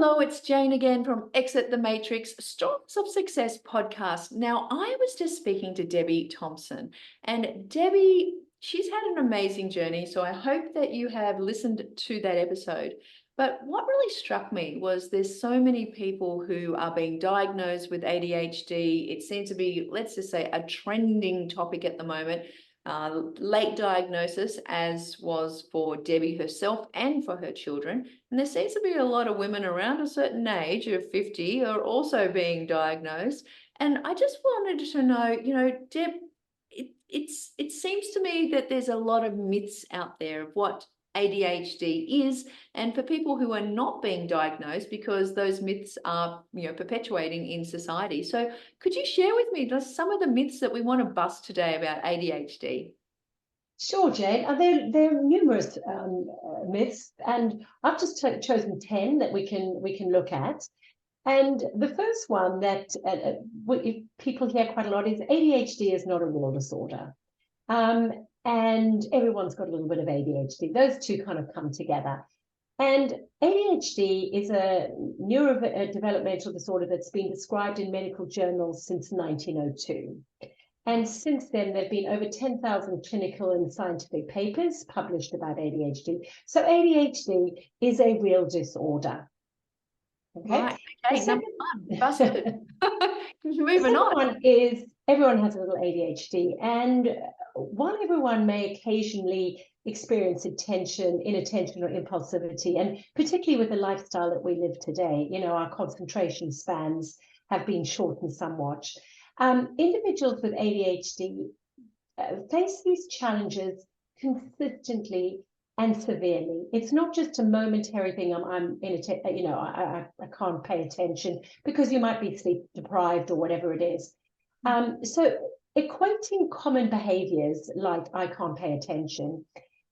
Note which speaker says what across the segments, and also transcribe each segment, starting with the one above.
Speaker 1: Hello, it's Jane again from Exit the Matrix Stories of Success podcast. Now, I was just speaking to Debbie Thompson, and Debbie, she's had an amazing journey. So I hope that you have listened to that episode. But what really struck me was there's so many people who are being diagnosed with ADHD. It seems to be, let's just say, a trending topic at the moment. Late diagnosis, as was for Debbie herself and for her children. And there seems to be a lot of women around a certain age of 50 are also being diagnosed. And I just wanted to know, Deb, it seems to me that there's a lot of myths out there of what ADHD is, and for people who are not being diagnosed, because those myths are, perpetuating in society. So could you share with me just some of the myths that we want to bust today about ADHD?
Speaker 2: Sure, Jane. There are numerous myths, and I've just chosen 10 that we can look at. And the first one that people hear quite a lot is ADHD is not a real disorder. And everyone's got a little bit of ADHD. Those two kind of come together. And ADHD is a neurodevelopmental disorder that's been described in medical journals since 1902. And since then, there have been over 10,000 clinical and scientific papers published about ADHD. So ADHD is a real disorder. Okay.
Speaker 1: Right. Okay. Number one, busted. Moving on.
Speaker 2: One is everyone has a little ADHD, and while everyone may occasionally experience inattention or impulsivity, and particularly with the lifestyle that we live today, our concentration spans have been shortened somewhat. Individuals with ADHD face these challenges consistently and severely. It's not just a momentary thing. I can't pay attention, because you might be sleep deprived or whatever it is. So equating common behaviors like I can't pay attention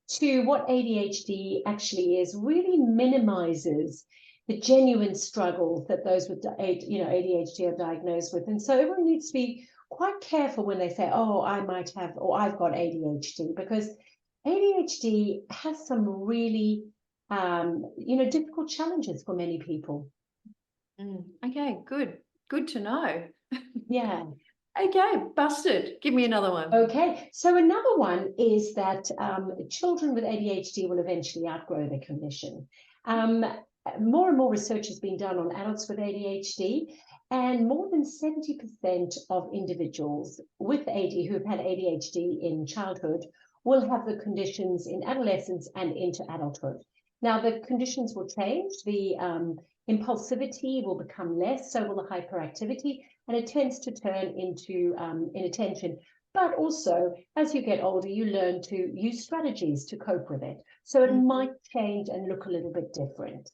Speaker 2: to what ADHD actually is really minimizes the genuine struggles that those with ADHD are diagnosed with. And so everyone needs to be quite careful when they say, oh, I might have, or I've got ADHD, because ADHD has some really, difficult challenges for many people.
Speaker 1: Okay, good. Good to know.
Speaker 2: Yeah.
Speaker 1: Okay, busted. Give me another one.
Speaker 2: Okay, so another one is that children with ADHD will eventually outgrow their condition. More and more research has been done on adults with ADHD, and more than 70% of individuals with who've had ADHD in childhood will have the conditions in adolescence and into adulthood. Now, the conditions will change. The impulsivity will become less, so will the hyperactivity, and it tends to turn into inattention. But also, as you get older, you learn to use strategies to cope with it. So it might change and look a little bit different.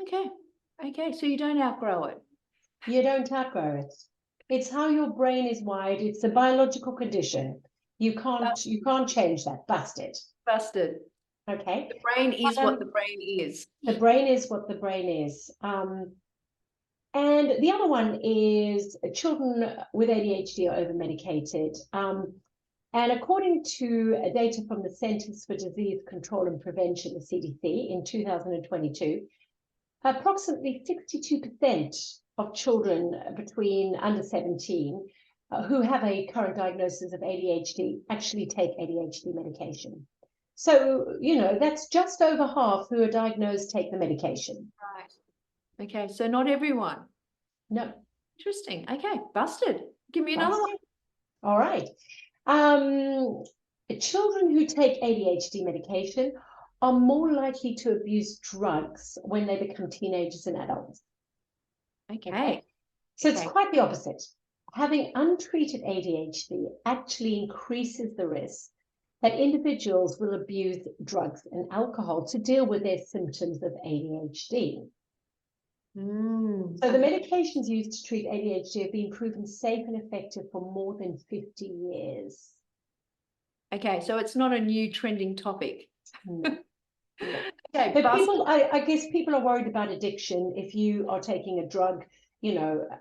Speaker 1: Okay, so you don't outgrow it.
Speaker 2: You don't outgrow it. It's how your brain is wired. It's a biological condition. You can't change that. Busted. Okay.
Speaker 1: The brain is what the brain is.
Speaker 2: The brain is what the brain is. And the other one is children with ADHD are over-medicated. And according to data from the Centers for Disease Control and Prevention, the CDC, in 2022, approximately 62% of children between under 17 who have a current diagnosis of ADHD actually take ADHD medication. So, that's just over half who are diagnosed take the medication.
Speaker 1: Right. Okay, so not everyone.
Speaker 2: No.
Speaker 1: Interesting. Okay, busted. Give me another one.
Speaker 2: All right. Children who take ADHD medication are more likely to abuse drugs when they become teenagers and adults.
Speaker 1: Okay.
Speaker 2: So it's quite the opposite. Having untreated ADHD actually increases the risk that individuals will abuse drugs and alcohol to deal with their symptoms of ADHD. So the medications used to treat ADHD have been proven safe and effective for more than 50 years.
Speaker 1: Okay, so it's not a new trending topic.
Speaker 2: No. Okay, but I guess people are worried about addiction. If you are taking a drug,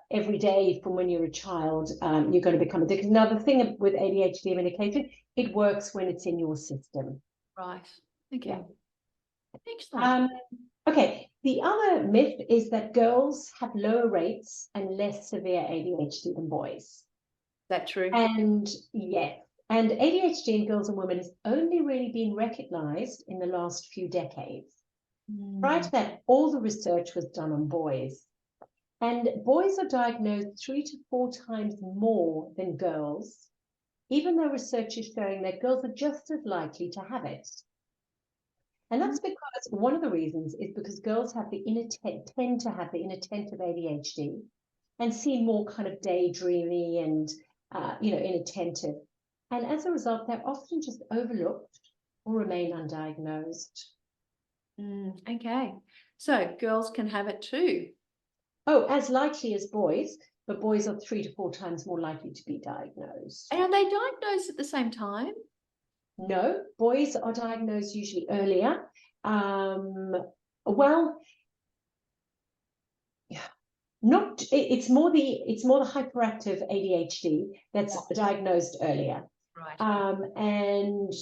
Speaker 2: every day from when you're a child, you're going to become addicted. Now, the thing with ADHD medication, it works when it's in your system.
Speaker 1: Right. Okay.
Speaker 2: Yeah.
Speaker 1: Excellent.
Speaker 2: Okay, the other myth is that girls have lower rates and less severe ADHD than boys.
Speaker 1: Is that true?
Speaker 2: And yes, and ADHD in girls and women has only really been recognized in the last few decades. Prior to that, all the research was done on boys. And boys are diagnosed 3 to 4 times more than girls, even though research is showing that girls are just as likely to have it. And that's because one of the reasons is because girls have tend to have the inattentive ADHD and seem more kind of daydreamy and inattentive. And as a result, they're often just overlooked or remain undiagnosed.
Speaker 1: Okay, so girls can have it too.
Speaker 2: Oh, as likely as boys, but boys are 3 to 4 times more likely to be diagnosed.
Speaker 1: And are they diagnosed at the same time?
Speaker 2: No, boys are diagnosed usually earlier. Well, not it's more the hyperactive ADHD that's diagnosed earlier.
Speaker 1: Right.
Speaker 2: And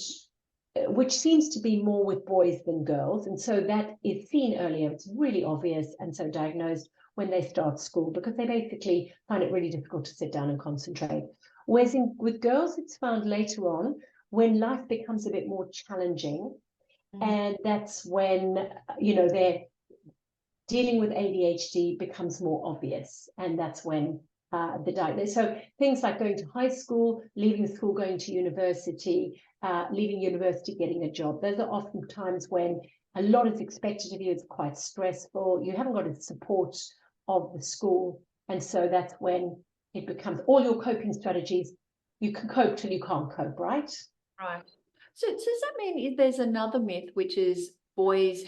Speaker 2: which seems to be more with boys than girls. And so that is seen earlier. It's really obvious, and so diagnosed when they start school because they basically find it really difficult to sit down and concentrate. Whereas with girls, it's found later on when life becomes a bit more challenging. And that's when, they're dealing with ADHD becomes more obvious. And that's when the diagnosis. So things like going to high school, leaving school, going to university, leaving university, getting a job. Those are often times when a lot is expected of you. It's quite stressful. You haven't got the support of the school. And so that's when it becomes all your coping strategies. You can cope till you can't cope, right?
Speaker 1: Right. So does that mean there's another myth, which is boys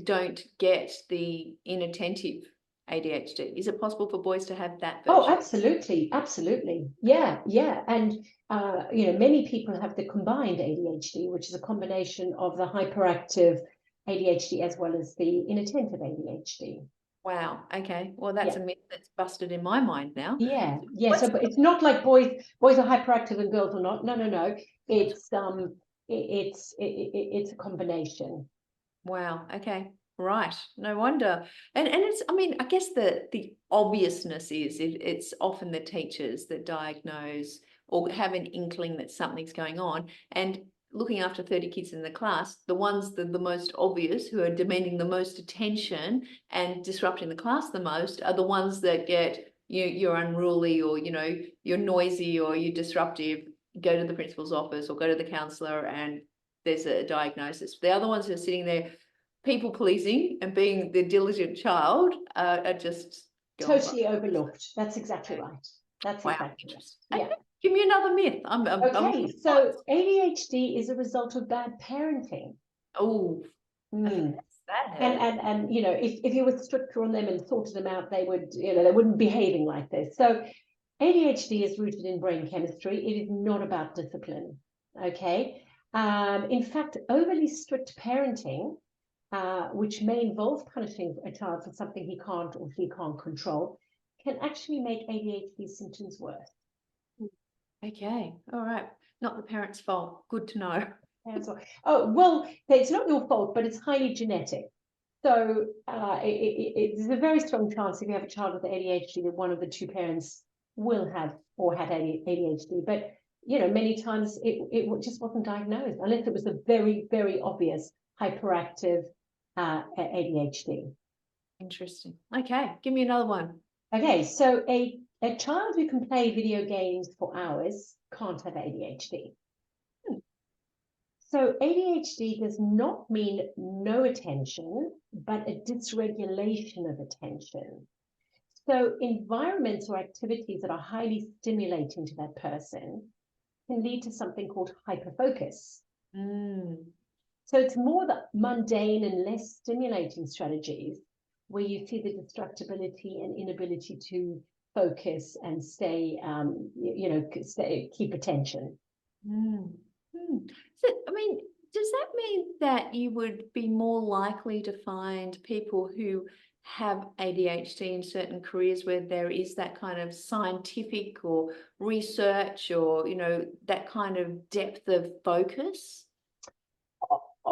Speaker 1: don't get the inattentive ADHD? Is it possible for boys to have that version?
Speaker 2: Oh, absolutely, absolutely. Yeah, yeah. And many people have the combined ADHD, which is a combination of the hyperactive ADHD as well as the inattentive ADHD.
Speaker 1: Wow. Okay. Well, that's a myth that's busted in my mind now.
Speaker 2: Yeah, yeah. So but it's not like boys are hyperactive and girls are not. No, no, no. It's it's a combination.
Speaker 1: Wow. Okay. Right. No wonder. And it's, I mean, I guess the obviousness is it's often the teachers that diagnose or have an inkling that something's going on. And looking after 30 kids in the class, the ones that the most obvious, who are demanding the most attention and disrupting the class the most, are the ones that get you're unruly, or you're noisy, or you're disruptive. Go to the principal's office or go to the counselor and there's a diagnosis. The other ones who are sitting there people pleasing and being the diligent child are just
Speaker 2: totally overlooked. That's exactly right. That's
Speaker 1: wow,
Speaker 2: exactly
Speaker 1: interesting.
Speaker 2: right. Yeah.
Speaker 1: Give me another myth.
Speaker 2: Okay, so ADHD is a result of bad parenting.
Speaker 1: Oh,
Speaker 2: Mm.
Speaker 1: that
Speaker 2: And if you were stricter on them and sorted them out, they wouldn't be behaving like this. So ADHD is rooted in brain chemistry. It is not about discipline. Okay. In fact, overly strict parenting, which may involve punishing a child for something he can't or she can't control, can actually make ADHD symptoms worse.
Speaker 1: Okay, all right. Not the parents' fault. Good to know.
Speaker 2: Oh, well, it's not your fault, but it's highly genetic. So it's a very strong chance if you have a child with ADHD that one of the two parents will have or had ADHD. But, many times it just wasn't diagnosed unless it was a very, very obvious hyperactive ADHD.
Speaker 1: Interesting. Okay, give me another one.
Speaker 2: Okay, so a child who can play video games for hours can't have ADHD. So ADHD does not mean no attention, but a dysregulation of attention. So environments or activities that are highly stimulating to that person can lead to something called hyperfocus. So it's more the mundane and less stimulating strategies where you see the destructibility and inability to focus and keep attention.
Speaker 1: So, I mean, does that mean that you would be more likely to find people who have ADHD in certain careers where there is that kind of scientific or research or, that kind of depth of focus?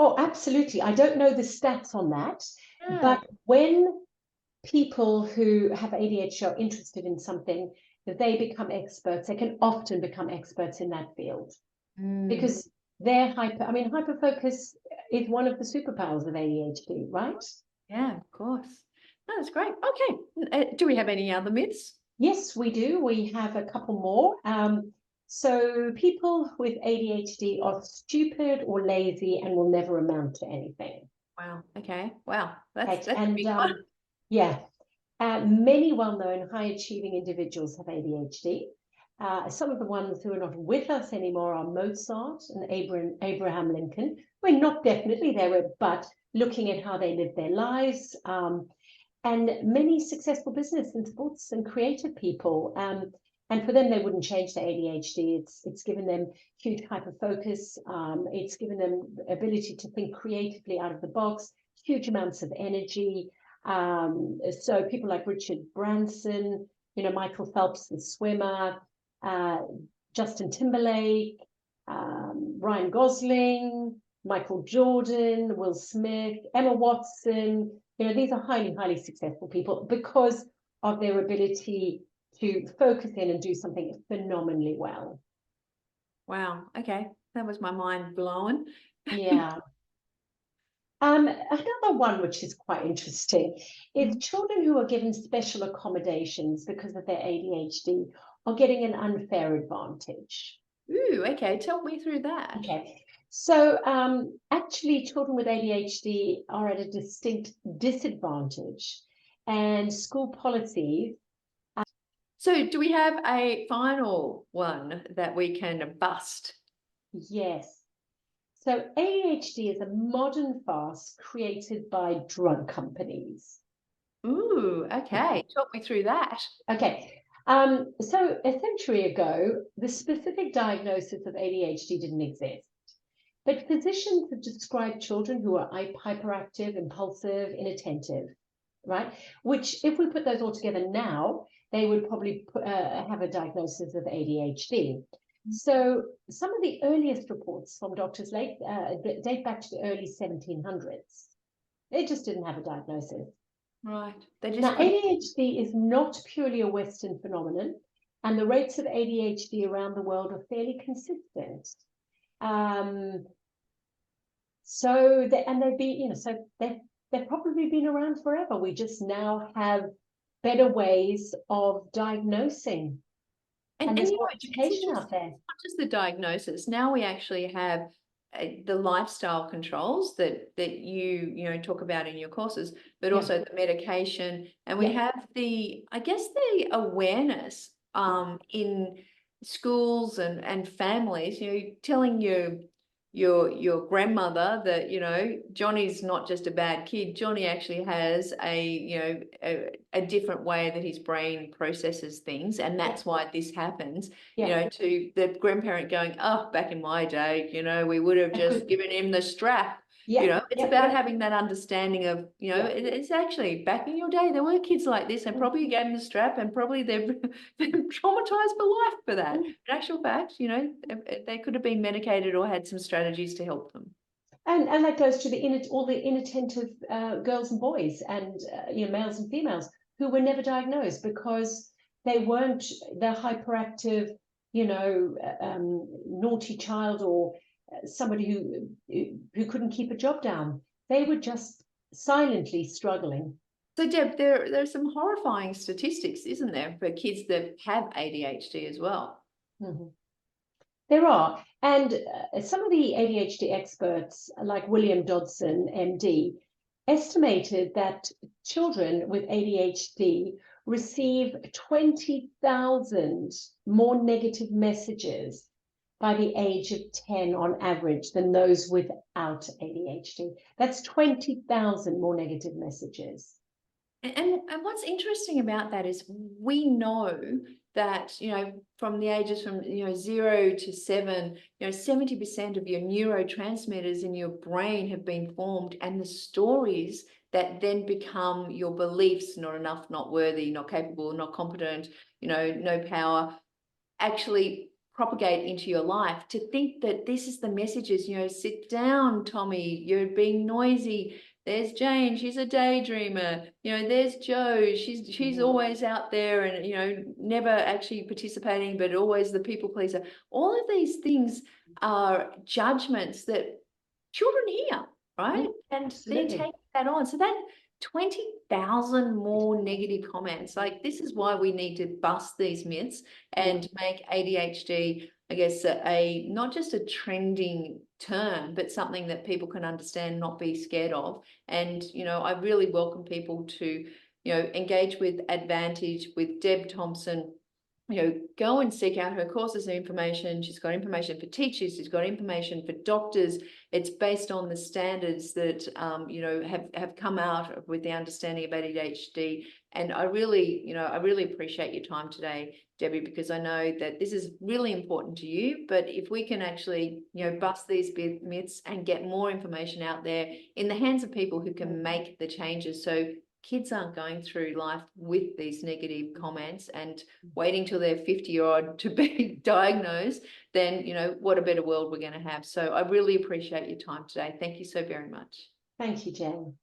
Speaker 2: Oh, absolutely. I don't know the stats on that,
Speaker 1: Yeah.
Speaker 2: but when people who have ADHD are interested in something, that they become experts, they can often become experts in that field
Speaker 1: Mm,
Speaker 2: because they're hyperfocus is one of the superpowers of ADHD, right?
Speaker 1: yeah, of course. No, that's great. Okay. Do we have any other myths?
Speaker 2: Yes, we do. We have a couple more. So people with ADHD are stupid or lazy and will never amount to anything.
Speaker 1: Wow. Okay. Wow. That's
Speaker 2: Right.
Speaker 1: a
Speaker 2: And
Speaker 1: big one.
Speaker 2: yeah, many well-known high-achieving individuals have ADHD. Some of the ones who are not with us anymore are Mozart and Abraham Lincoln. Well, not definitely they were, but looking at how they lived their lives, and many successful business and sports and creative people. And for them, they wouldn't change their ADHD. It's given them huge hyperfocus. It's given them ability to think creatively out of the box, huge amounts of energy. So people like Richard Branson, Michael Phelps, the swimmer, uh, Justin Timberlake, Ryan Gosling, Michael Jordan, Will Smith, Emma Watson. These are highly, highly successful people because of their ability to focus in and do something phenomenally well.
Speaker 1: Wow. Okay. That was my mind blown.
Speaker 2: Yeah. Another one which is quite interesting is
Speaker 1: Mhm.
Speaker 2: children who are given special accommodations because of their ADHD are getting an unfair advantage.
Speaker 1: Ooh, okay. Tell me through that.
Speaker 2: Okay, so actually, children with ADHD are at a distinct disadvantage, and school policies.
Speaker 1: So do we have a final one that we can bust?
Speaker 2: Yes. So ADHD is a modern farce created by drug companies.
Speaker 1: Ooh, okay. Talk me through that.
Speaker 2: Okay. So a century ago, the specific diagnosis of ADHD didn't exist. But physicians have described children who are hyperactive, impulsive, inattentive, right? Which, if we put those all together now, they would probably have a diagnosis of ADHD. So some of the earliest reports from doctors date back to the early 1700s. They just didn't have a diagnosis.
Speaker 1: Right. They just
Speaker 2: Now,
Speaker 1: couldn't.
Speaker 2: ADHD is not purely a Western phenomenon, and the rates of ADHD around the world are fairly consistent. Um, they've been, they've probably been around forever. We just now have better ways of diagnosing, and
Speaker 1: And
Speaker 2: there's more
Speaker 1: it's
Speaker 2: education out
Speaker 1: interesting,
Speaker 2: there.
Speaker 1: it's not just the diagnosis. Now we actually have the lifestyle controls that you talk about in your courses, but
Speaker 2: Yeah,
Speaker 1: also the medication, and we
Speaker 2: yeah,
Speaker 1: have the, I guess, the awareness in schools and families, telling your grandmother that Johnny's not just a bad kid. Johnny actually has a different way that his brain processes things, and
Speaker 2: yeah,
Speaker 1: that's why this happens.
Speaker 2: yeah.
Speaker 1: To the grandparent going, oh, back in my day, we would have
Speaker 2: Because
Speaker 1: just given him the strap.
Speaker 2: yeah,
Speaker 1: It's
Speaker 2: yeah,
Speaker 1: about
Speaker 2: yeah,
Speaker 1: having that understanding of,
Speaker 2: yeah.
Speaker 1: it's actually back in your day, there were kids like this, and probably you gave them the strap, and probably they're traumatized for life for that.
Speaker 2: Mm.
Speaker 1: In actual fact, they could have been medicated or had some strategies to help them.
Speaker 2: And that goes to all the inattentive girls and boys, and males and females who were never diagnosed because they weren't the hyperactive, naughty child, or somebody who couldn't keep a job down. They were just silently struggling.
Speaker 1: So, Deb, there's some horrifying statistics, isn't there, for kids that have ADHD as well?
Speaker 2: Mhm. There are, and some of the ADHD experts, like William Dodson, MD, estimated that children with ADHD receive 20,000 more negative messages by the age of 10 on average than those without ADHD. That's 20,000 more negative messages.
Speaker 1: And what's interesting about that is we know that, from the ages from, 0 to 7, 70% of your neurotransmitters in your brain have been formed, and the stories that then become your beliefs, not enough, not worthy, not capable, not competent, no power, actually propagate into your life, to think that this is the messages, you know, sit down, Tommy, you're being noisy. There's Jane, she's a daydreamer. You know, there's Jo, she's always out there and, you know, never actually participating, but always the people pleaser. All of these things are judgments that children hear, right? And they're
Speaker 2: Absolutely.
Speaker 1: taking that on. So that 20,000 more negative comments, like this is why we need to bust these myths and make ADHD, I guess, a not just a trending term, but something that people can understand, not be scared of. And, you know, I really welcome people to, you know, engage with Advantage, with Deb Thompson. You know, go and seek out her courses and information. She's got information for teachers. She's got information for doctors. It's based on the standards that, you know, have come out with the understanding of ADHD. And I really, you know, I really appreciate your time today, Debbie, because I know that this is really important to you. But if we can actually, you know, bust these myths and get more information out there in the hands of people who can make the changes, so kids aren't going through life with these negative comments and waiting till they're 50-year-old to be diagnosed, then, you know, what a better world we're going to have. So I really appreciate your time today. Thank you so very much.
Speaker 2: Thank you, Jen.